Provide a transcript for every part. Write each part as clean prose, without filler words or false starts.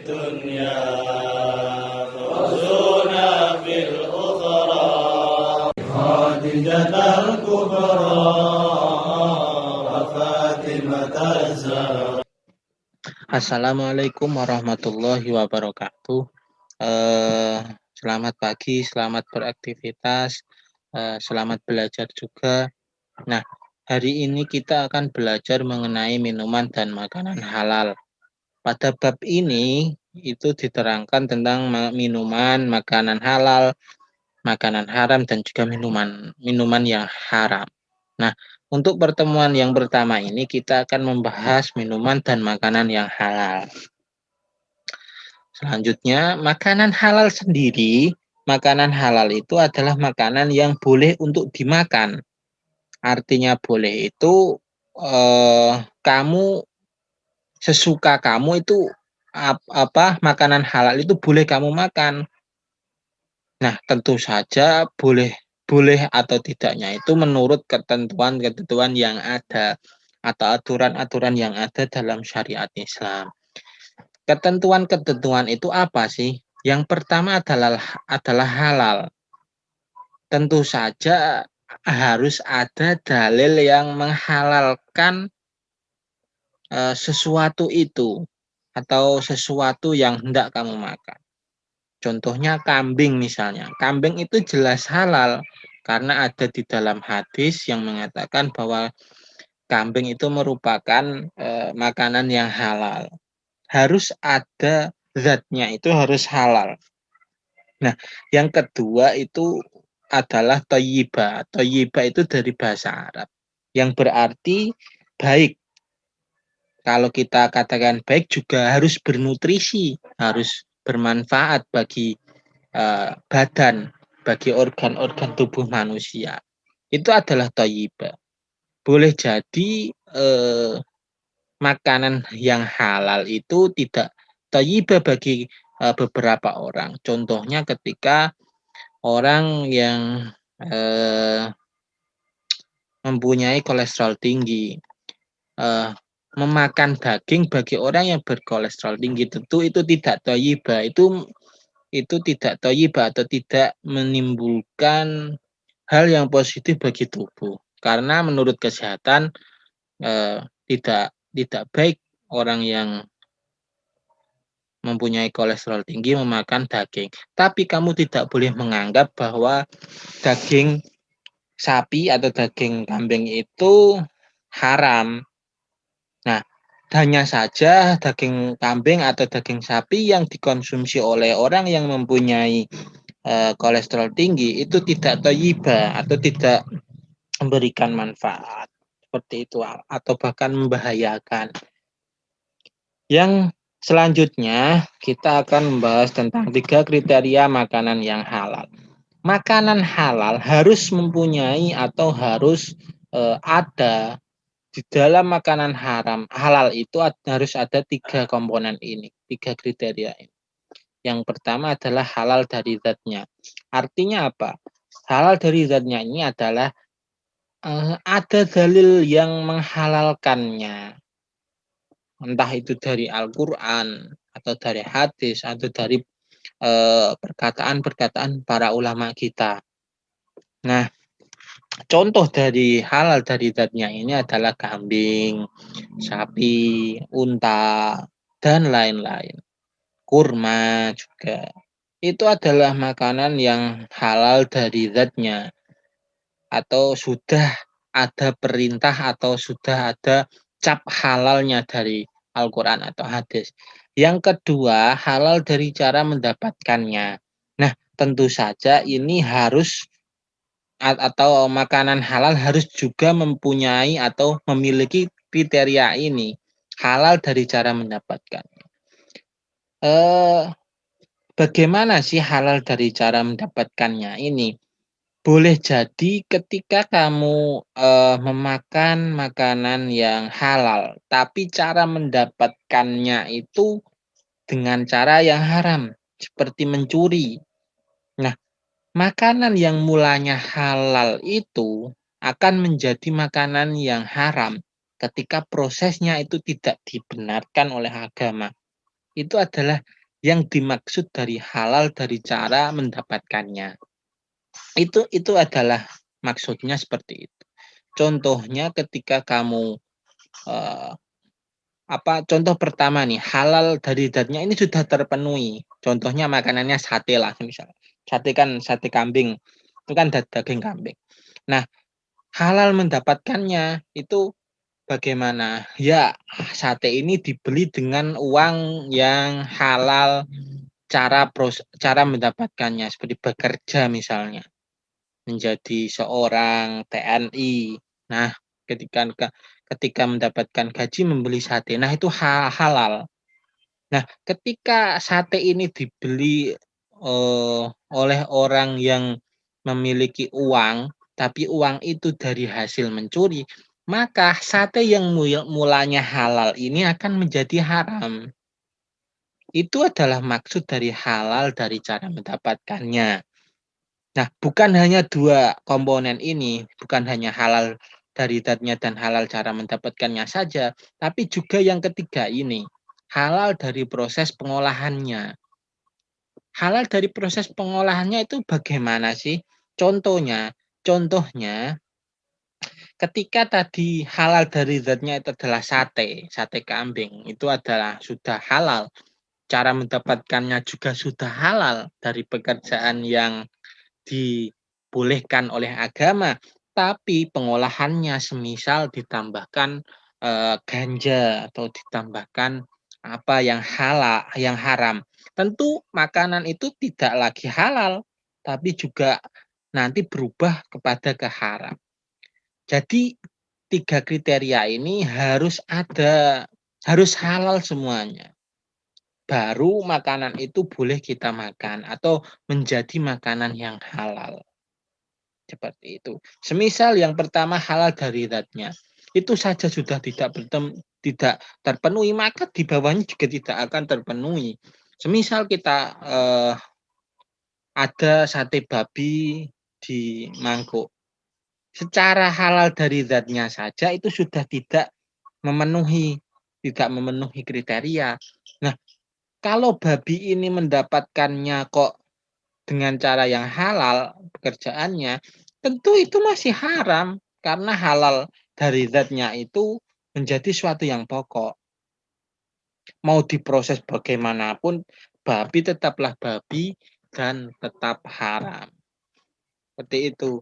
الدنيا فوزنا في الأخرى خادجة الكبرى وفاطمة الزهراء. Assalamualaikum warahmatullahi wabarakatuh. Selamat pagi, selamat beraktivitas, selamat belajar juga. Nah, hari ini kita akan belajar mengenai minuman dan makanan halal. Pada bab ini itu diterangkan tentang minuman, makanan halal, makanan haram, dan juga minuman yang haram. Nah, untuk pertemuan yang pertama ini kita akan membahas minuman dan makanan yang halal. Selanjutnya, makanan halal sendiri, makanan halal itu adalah makanan yang boleh untuk dimakan. Artinya boleh itu kamu sesuka kamu itu makanan halal itu boleh kamu makan. Nah, tentu saja boleh atau tidaknya itu menurut ketentuan-ketentuan yang ada atau aturan-aturan yang ada dalam syariat Islam. Ketentuan-ketentuan itu apa sih? Yang pertama adalah halal. Tentu saja harus ada dalil yang menghalalkan sesuatu itu atau sesuatu yang hendak kamu makan. Contohnya kambing misalnya. Kambing itu jelas halal karena ada di dalam hadis yang mengatakan bahwa kambing itu merupakan makanan yang halal. Harus ada zatnya, itu harus halal. Nah, yang kedua itu adalah thayyibah. Thayyibah itu dari bahasa Arab yang berarti baik. Kalau kita katakan baik juga harus bernutrisi, harus bermanfaat bagi badan, bagi organ-organ tubuh manusia. Itu adalah thayyibah. Boleh jadi makanan yang halal itu tidak thayyibah bagi beberapa orang. Contohnya ketika orang yang mempunyai kolesterol tinggi, memakan daging bagi orang yang berkolesterol tinggi, tentu itu tidak thayyibah. Itu tidak thayyibah atau tidak menimbulkan hal yang positif bagi tubuh. Karena menurut kesehatan tidak baik orang yang mempunyai kolesterol tinggi memakan daging. Tapi kamu tidak boleh menganggap bahwa daging sapi atau daging kambing itu haram. Nah, hanya saja daging kambing atau daging sapi yang dikonsumsi oleh orang yang mempunyai kolesterol tinggi itu tidak thayyibah atau tidak memberikan manfaat seperti itu atau bahkan membahayakan. Yang selanjutnya kita akan membahas tentang 3 kriteria makanan yang halal. Makanan halal harus mempunyai atau harus ada di dalam makanan halal itu harus ada 3 komponen ini, 3 kriteria ini. Yang pertama adalah halal dari zatnya. Artinya apa? Halal dari zatnya ini adalah ada dalil yang menghalalkannya. Entah itu dari Al-Quran atau dari hadis atau dari perkataan-perkataan para ulama kita. Nah, contoh dari halal dari zatnya ini adalah kambing, sapi, unta, dan lain-lain. Kurma juga. Itu adalah makanan yang halal dari zatnya. Atau sudah ada perintah atau sudah ada cap halalnya dari Al-Quran atau hadis. Yang kedua, halal dari cara mendapatkannya. Nah, tentu saja ini harus atau makanan halal harus juga mempunyai atau memiliki kriteria ini. Halal dari cara mendapatkannya. Bagaimana sih halal dari cara mendapatkannya ini? Boleh jadi ketika kamu memakan makanan yang halal, tapi cara mendapatkannya itu dengan cara yang haram, seperti mencuri. Nah, makanan yang mulanya halal itu akan menjadi makanan yang haram ketika prosesnya itu tidak dibenarkan oleh agama. itu adalah yang dimaksud dari halal dari cara mendapatkannya. Itu adalah maksudnya seperti itu. Contohnya ketika kamu eh, contoh pertama nih, halal dari zatnya ini sudah terpenuhi. Contohnya makanannya sate lah misalnya. Sate kan sate kambing. Itu kan daging kambing. Nah, halal mendapatkannya itu bagaimana? Ya, sate ini dibeli dengan uang yang halal, cara mendapatkannya seperti bekerja misalnya menjadi seorang TNI. Nah, ketika ketika mendapatkan gaji membeli sate. Nah, itu halal. Nah, ketika sate ini dibeli oleh orang yang memiliki uang, tapi uang itu dari hasil mencuri, maka sate yang mulanya halal ini akan menjadi haram. Itu adalah maksud dari halal dari cara mendapatkannya. Nah, bukan hanya dua komponen ini, bukan hanya halal dari zatnya dan halal cara mendapatkannya saja, tapi juga yang ketiga ini, halal dari proses pengolahannya. Halal dari proses pengolahannya itu bagaimana sih? Contohnya ketika tadi halal dari zatnya itu adalah sate kambing, itu adalah sudah halal. Cara mendapatkannya juga sudah halal dari pekerjaan yang dibolehkan oleh agama, tapi pengolahannya semisal ditambahkan ganja atau ditambahkan apa yang halal, yang haram. Tentu makanan itu tidak lagi halal, tapi juga nanti berubah kepada keharam. Jadi tiga kriteria ini harus ada, harus halal semuanya. Baru makanan itu boleh kita makan atau menjadi makanan yang halal. Seperti itu. Semisal yang pertama halal dari zatnya, itu saja sudah tidak terpenuhi, maka di bawahnya juga tidak akan terpenuhi. Semisal kita ada sate babi di mangkuk, secara halal dari zatnya saja itu sudah tidak memenuhi kriteria. Nah, kalau babi ini mendapatkannya kok dengan cara yang halal pekerjaannya, tentu itu masih haram karena halal dari zatnya itu menjadi suatu yang pokok. Mau diproses bagaimanapun, babi tetaplah babi dan tetap haram. Seperti itu.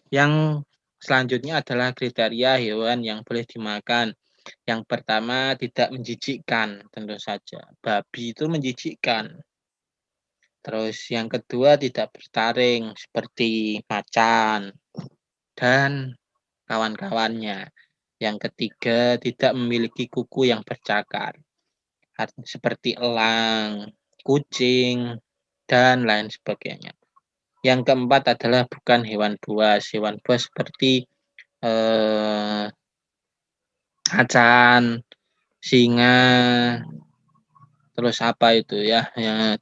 Yang selanjutnya adalah kriteria hewan yang boleh dimakan. Yang pertama tidak menjijikkan, tentu saja. Babi itu menjijikkan. Terus yang kedua tidak bertaring seperti macan dan kawan-kawannya. Yang ketiga tidak memiliki kuku yang bercakar seperti elang, kucing, dan lain sebagainya. Yang keempat adalah bukan hewan buas. Hewan buas seperti macan, singa, terus apa itu ya,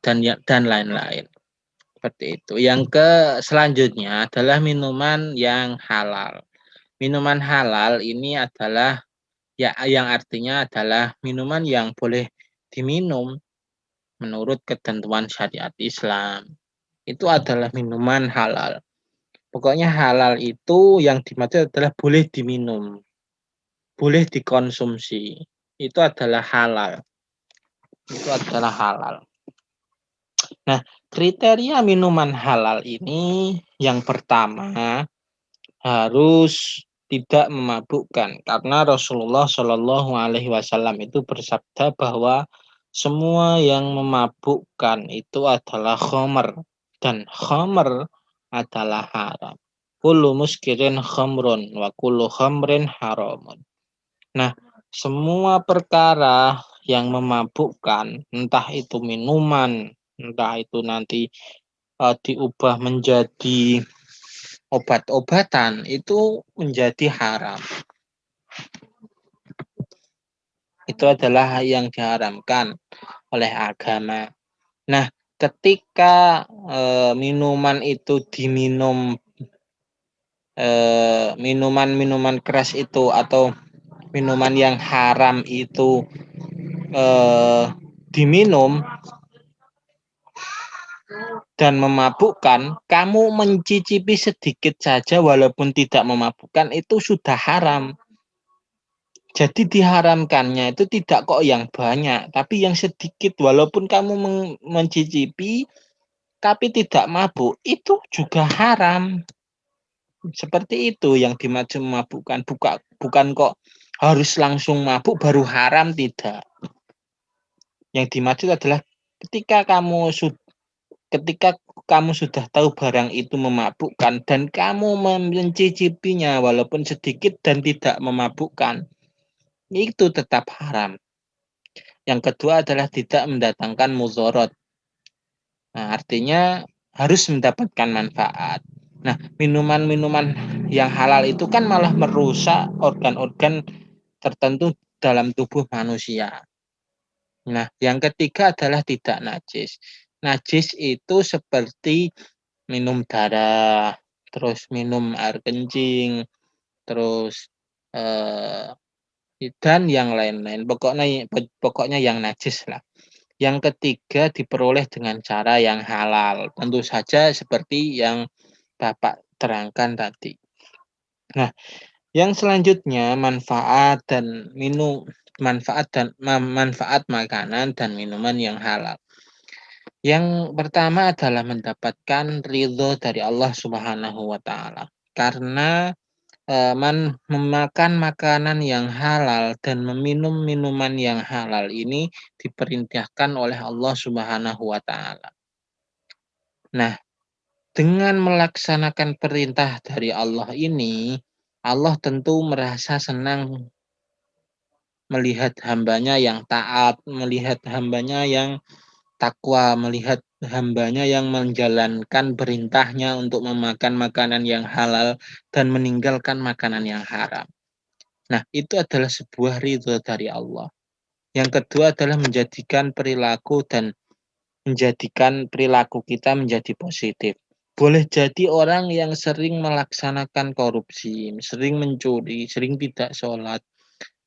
dan lain-lain. Seperti itu. Yang selanjutnya adalah minuman yang halal. Minuman halal ini adalah ya yang artinya adalah minuman yang boleh diminum menurut ketentuan syariat Islam. Itu adalah minuman halal. Pokoknya halal itu yang dimaksud adalah boleh diminum, boleh dikonsumsi. Itu adalah halal. Itu adalah halal. Nah, kriteria minuman halal ini yang pertama harus tidak memabukkan karena Rasulullah Shallallahu Alaihi Wasallam itu bersabda bahwa semua yang memabukkan itu adalah khomer dan khomer adalah haram. Kullu muskirin khamrun wa kullu khamrin haramun. Nah, semua perkara yang memabukkan, entah itu minuman, entah itu nanti diubah menjadi obat-obatan, itu menjadi haram. Itu adalah yang diharamkan oleh agama. Nah, ketika minuman itu diminum, minuman-minuman keras itu atau minuman yang haram itu diminum dan memabukkan, kamu mencicipi sedikit saja walaupun tidak memabukkan itu sudah haram. Jadi diharamkannya itu tidak kok yang banyak, tapi yang sedikit walaupun kamu mencicipi tapi tidak mabuk, itu juga haram. Seperti itu yang dimaksud memabukkan, bukan kok harus langsung mabuk baru haram, tidak. Yang dimaksud adalah ketika kamu sudah tahu barang itu memabukkan dan kamu mencicipinya walaupun sedikit dan tidak memabukkan, itu tetap haram. Yang kedua adalah tidak mendatangkan mudarat. Nah, artinya harus mendapatkan manfaat. Nah, minuman-minuman yang halal itu kan malah merusak organ-organ tertentu dalam tubuh manusia. Nah, yang ketiga adalah tidak najis. Najis itu seperti minum darah, terus minum air kencing, terus dan yang lain-lain. Pokoknya yang najis lah. Yang ketiga diperoleh dengan cara yang halal. Tentu saja seperti yang Bapak terangkan tadi. Nah, yang selanjutnya manfaat makanan dan minuman yang halal. Yang pertama adalah mendapatkan ridho dari Allah Subhanahu wa taala. Karena memakan makanan yang halal dan meminum minuman yang halal ini diperintahkan oleh Allah Subhanahu wa taala. Nah, dengan melaksanakan perintah dari Allah ini, Allah tentu merasa senang melihat hambanya yang taat, melihat hambanya yang takwa, melihat hambanya yang menjalankan perintahnya untuk memakan makanan yang halal dan meninggalkan makanan yang haram. Nah, itu adalah sebuah ridho dari Allah. Yang kedua adalah menjadikan perilaku kita menjadi positif. Boleh jadi orang yang sering melaksanakan korupsi, sering mencuri, sering tidak sholat,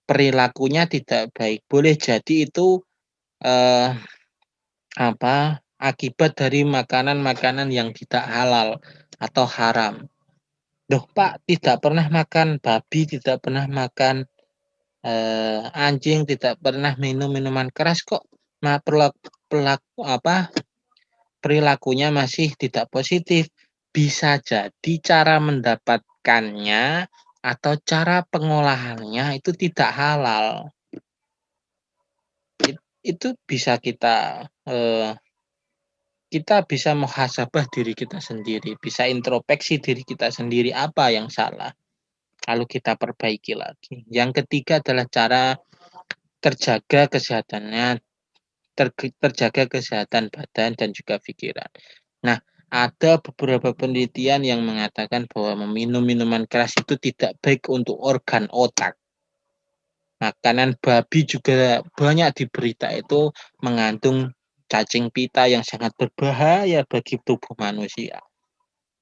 perilakunya tidak baik. Boleh jadi itu akibat dari makanan-makanan yang tidak halal atau haram. Duh, Pak, tidak pernah makan babi, tidak pernah makan anjing, tidak pernah minum minuman keras kok. Nah, perilakunya masih tidak positif. Bisa jadi cara mendapatkannya atau cara pengolahannya itu tidak halal. Itu bisa kita bisa muhasabah diri kita sendiri, bisa introspeksi diri kita sendiri apa yang salah. Lalu kita perbaiki lagi. Yang ketiga adalah cara terjaga kesehatan badan dan juga pikiran. Nah, ada beberapa penelitian yang mengatakan bahwa meminum minuman keras itu tidak baik untuk organ otak. Makanan babi juga banyak di berita itu mengandung cacing pita yang sangat berbahaya bagi tubuh manusia.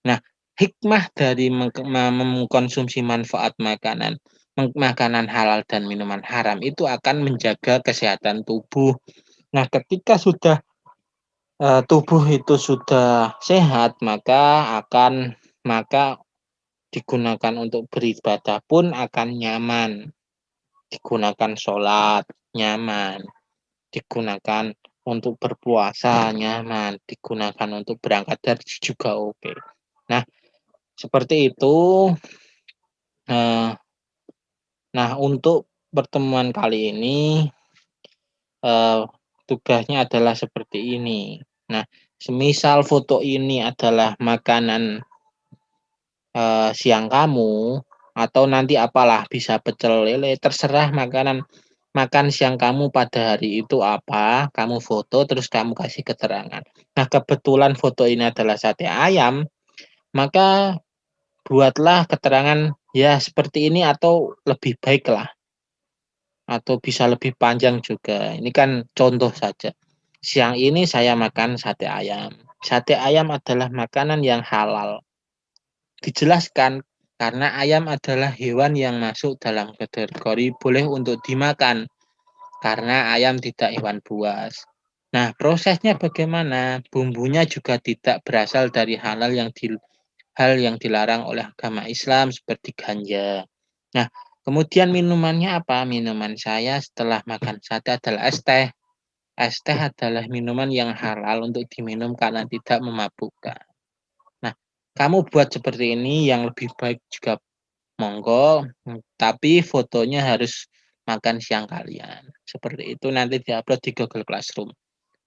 Nah, hikmah dari mengkonsumsi manfaat makanan halal dan minuman haram itu akan menjaga kesehatan tubuh. Nah, ketika tubuh itu sudah sehat, maka digunakan untuk beribadah pun akan nyaman. Digunakan sholat nyaman, digunakan untuk berpuasa nyaman, digunakan untuk berangkat haji juga oke. Nah, seperti itu. Nah, untuk pertemuan kali ini tugasnya adalah seperti ini. Nah, semisal foto ini adalah makanan siang kamu atau nanti apalah bisa pecel lele, terserah makan siang kamu pada hari itu apa, kamu foto terus kamu kasih keterangan. Nah, kebetulan foto ini adalah sate ayam, maka buatlah keterangan ya seperti ini atau lebih baik lah. Atau bisa lebih panjang juga. Ini kan contoh saja. Siang ini saya makan sate ayam. Sate ayam adalah makanan yang halal. Dijelaskan karena ayam adalah hewan yang masuk dalam kategori boleh untuk dimakan. Karena ayam tidak hewan buas. Nah, prosesnya bagaimana? Bumbunya juga tidak berasal dari hal yang dilarang oleh agama Islam seperti ganja. Nah, kemudian minumannya apa? Minuman saya setelah makan sate adalah es teh. Es teh adalah minuman yang halal untuk diminum karena tidak memabukkan. Nah, kamu buat seperti ini yang lebih baik juga monggo, tapi fotonya harus makan siang kalian. Seperti itu nanti diupload di Google Classroom.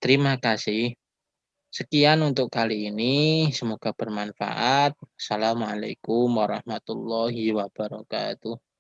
Terima kasih. Sekian untuk kali ini, semoga bermanfaat. Assalamualaikum warahmatullahi wabarakatuh.